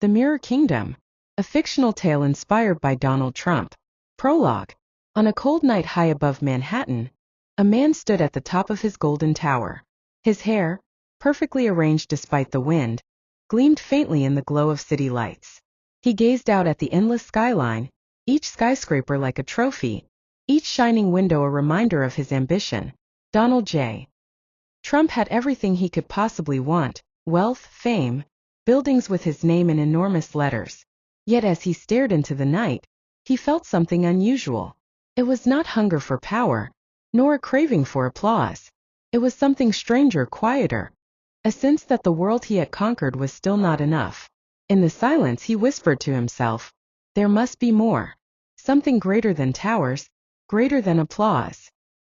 The Mirror Kingdom, a fictional tale inspired by Donald Trump. Prologue. On a cold night high above Manhattan, a man stood at the top of his golden tower. His hair, perfectly arranged despite the wind, gleamed faintly in the glow of city lights. He gazed out at the endless skyline, each skyscraper like a trophy, each shining window a reminder of his ambition. Donald J. Trump had everything he could possibly want: wealth, fame, buildings with his name in enormous letters. Yet as he stared into the night, he felt something unusual. It was not hunger for power, nor a craving for applause. It was something stranger, quieter. A sense that the world he had conquered was still not enough. In the silence he whispered to himself, there must be more. Something greater than towers, greater than applause.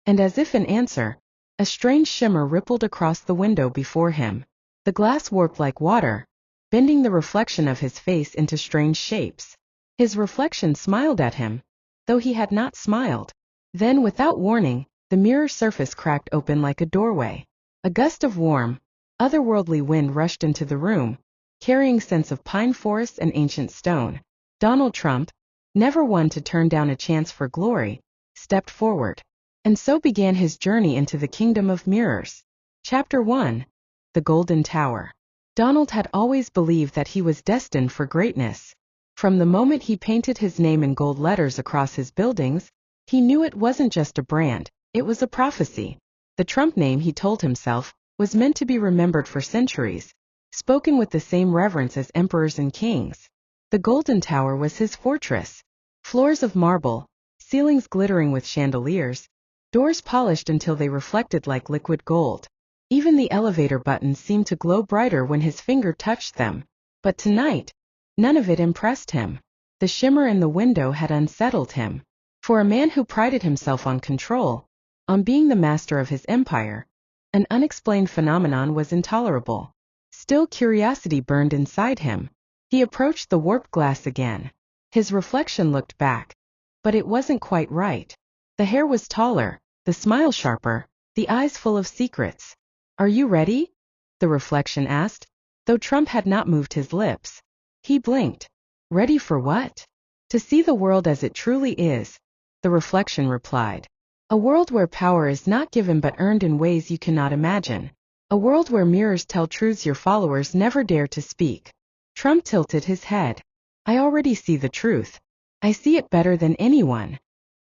And as if in answer, a strange shimmer rippled across the window before him. The glass warped like water, bending the reflection of his face into strange shapes. His reflection smiled at him, though he had not smiled. Then, without warning, the mirror surface cracked open like a doorway. A gust of warm, otherworldly wind rushed into the room, carrying scents of pine forests and ancient stone. Donald Trump, never one to turn down a chance for glory, stepped forward. And so began his journey into the kingdom of mirrors. Chapter 1. The Golden Tower. Donald had always believed that he was destined for greatness. From the moment he painted his name in gold letters across his buildings, he knew it wasn't just a brand, it was a prophecy. The Trump name, he told himself, was meant to be remembered for centuries, spoken with the same reverence as emperors and kings. The Golden Tower was his fortress. Floors of marble, ceilings glittering with chandeliers, doors polished until they reflected like liquid gold. Even the elevator buttons seemed to glow brighter when his finger touched them. But tonight, none of it impressed him. The shimmer in the window had unsettled him. For a man who prided himself on control, on being the master of his empire, an unexplained phenomenon was intolerable. Still, curiosity burned inside him. He approached the warped glass again. His reflection looked back. But it wasn't quite right. The hair was taller, the smile sharper, the eyes full of secrets. Are you ready? The reflection asked, though Trump had not moved his lips. He blinked. Ready for what? To see the world as it truly is, the reflection replied. A world where power is not given but earned in ways you cannot imagine. A world where mirrors tell truths your followers never dare to speak. Trump tilted his head. I already see the truth. I see it better than anyone.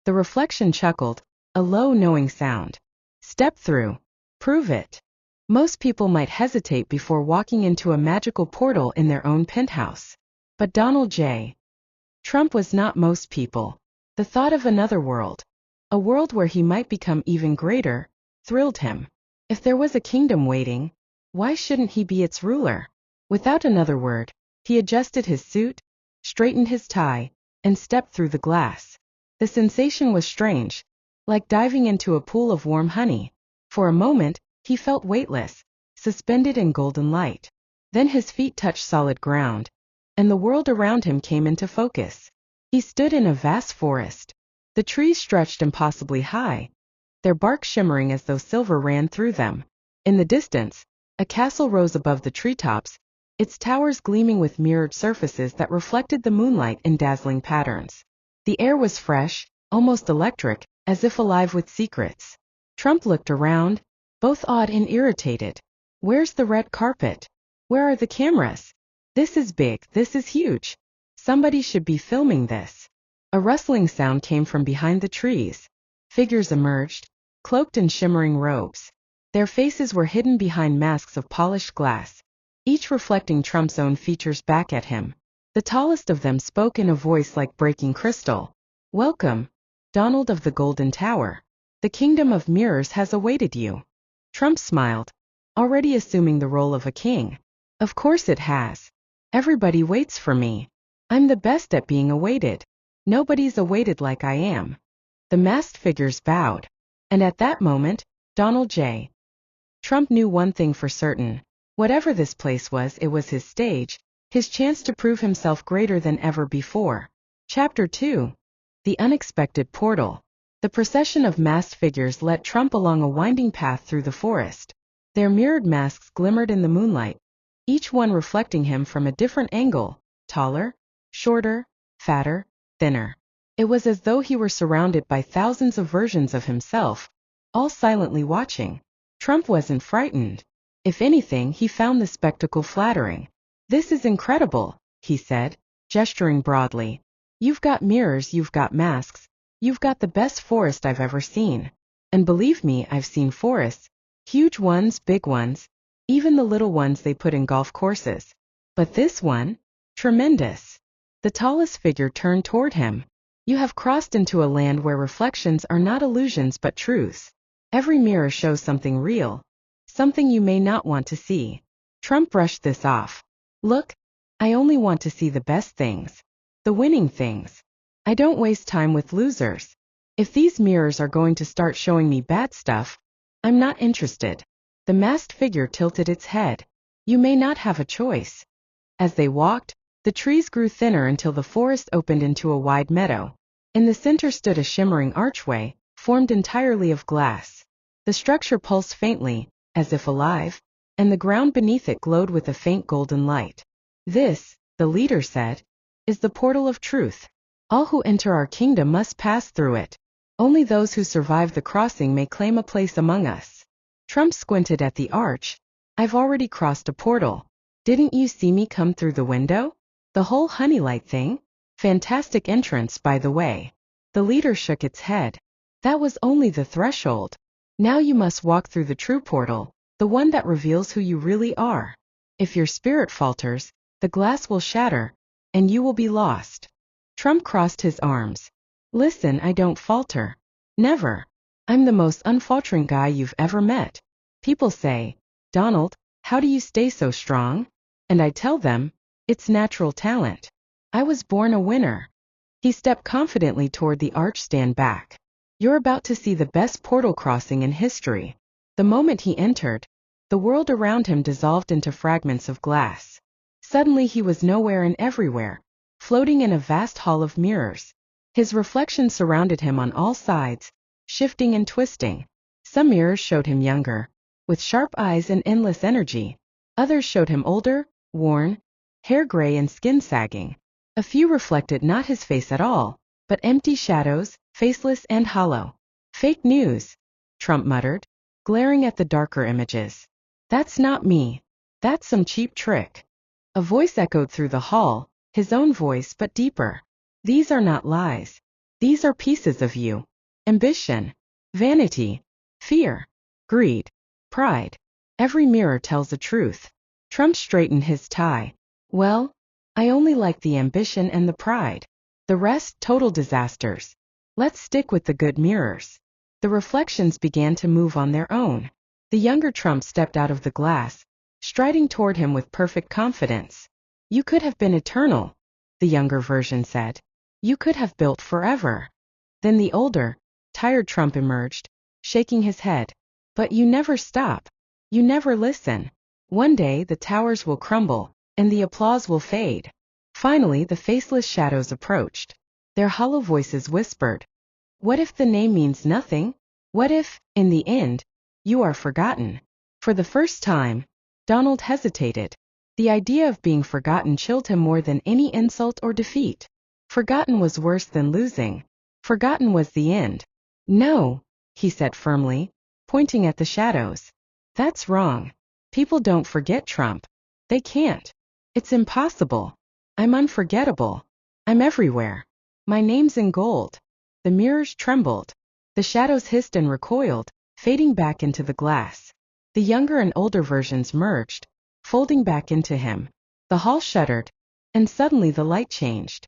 The reflection chuckled, a low, knowing sound. Step through. Prove it. Most people might hesitate before walking into a magical portal in their own penthouse. But Donald J. Trump was not most people. The thought of another world, a world where he might become even greater, thrilled him. If there was a kingdom waiting, why shouldn't he be its ruler? Without another word, he adjusted his suit, straightened his tie, and stepped through the glass. The sensation was strange, like diving into a pool of warm honey. For a moment, he felt weightless, suspended in golden light. Then his feet touched solid ground, and the world around him came into focus. He stood in a vast forest. The trees stretched impossibly high, their bark shimmering as though silver ran through them. In the distance, a castle rose above the treetops, its towers gleaming with mirrored surfaces that reflected the moonlight in dazzling patterns. The air was fresh, almost electric, as if alive with secrets. Trump looked around, both awed and irritated. Where's the red carpet? Where are the cameras? This is big, this is huge. Somebody should be filming this. A rustling sound came from behind the trees. Figures emerged, cloaked in shimmering robes. Their faces were hidden behind masks of polished glass, each reflecting Trump's own features back at him. The tallest of them spoke in a voice like breaking crystal. Welcome, Donald of the Golden Tower. The kingdom of mirrors has awaited you. Trump smiled, already assuming the role of a king. Of course it has. Everybody waits for me. I'm the best at being awaited. Nobody's awaited like I am. The masked figures bowed. And at that moment, Donald J. Trump knew one thing for certain. Whatever this place was, it was his stage, his chance to prove himself greater than ever before. Chapter 2. The Unexpected Portal. The procession of masked figures led Trump along a winding path through the forest. Their mirrored masks glimmered in the moonlight, each one reflecting him from a different angle, taller, shorter, fatter, thinner. It was as though he were surrounded by thousands of versions of himself, all silently watching. Trump wasn't frightened. If anything, he found the spectacle flattering. "This is incredible," he said, gesturing broadly. "You've got mirrors, you've got masks, you've got the best forest I've ever seen. And believe me, I've seen forests, huge ones, big ones, even the little ones they put in golf courses. But this one? Tremendous." The tallest figure turned toward him. "You have crossed into a land where reflections are not illusions but truths. Every mirror shows something real, something you may not want to see." Trump brushed this off. "Look, I only want to see the best things, the winning things. I don't waste time with losers. If these mirrors are going to start showing me bad stuff, I'm not interested." The masked figure tilted its head. "You may not have a choice." As they walked, the trees grew thinner until the forest opened into a wide meadow. In the center stood a shimmering archway, formed entirely of glass. The structure pulsed faintly, as if alive, and the ground beneath it glowed with a faint golden light. "This," the leader said, "is the portal of truth. All who enter our kingdom must pass through it. Only those who survive the crossing may claim a place among us." Trump squinted at the arch. "I've already crossed a portal. Didn't you see me come through the window? The whole honeylight thing? Fantastic entrance, by the way." The leader shook its head. "That was only the threshold. Now you must walk through the true portal, the one that reveals who you really are. If your spirit falters, the glass will shatter, and you will be lost." Trump crossed his arms. "Listen, I don't falter. Never. I'm the most unfaltering guy you've ever met. People say, 'Donald, how do you stay so strong?' And I tell them, it's natural talent. I was born a winner." He stepped confidently toward the arch. "Stand back. You're about to see the best portal crossing in history." The moment he entered, the world around him dissolved into fragments of glass. Suddenly he was nowhere and everywhere, floating in a vast hall of mirrors. His reflection surrounded him on all sides, shifting and twisting. Some mirrors showed him younger, with sharp eyes and endless energy. Others showed him older, worn, hair gray and skin sagging. A few reflected not his face at all, but empty shadows, faceless and hollow. "Fake news," Trump muttered, glaring at the darker images. "That's not me. That's some cheap trick." A voice echoed through the hall, his own voice but deeper. "These are not lies. These are pieces of you. Ambition, vanity, fear, greed, pride. Every mirror tells the truth." Trump straightened his tie. "Well, I only like the ambition and the pride. The rest, total disasters. Let's stick with the good mirrors." The reflections began to move on their own. The younger Trump stepped out of the glass, striding toward him with perfect confidence. "You could have been eternal," the younger version said. "You could have built forever." Then the older, tired Trump emerged, shaking his head. "But you never stop. You never listen. One day the towers will crumble, and the applause will fade." Finally the faceless shadows approached. Their hollow voices whispered, "What if the name means nothing? What if, in the end, you are forgotten?" For the first time, Donald hesitated. The idea of being forgotten chilled him more than any insult or defeat. Forgotten was worse than losing. Forgotten was the end. "No," he said firmly, pointing at the shadows. "That's wrong. People don't forget, Trump. They can't. It's impossible. I'm unforgettable. I'm everywhere. My name's in gold." The mirrors trembled. The shadows hissed and recoiled, fading back into the glass. The younger and older versions merged, folding back into him. The hall shuddered, and suddenly the light changed.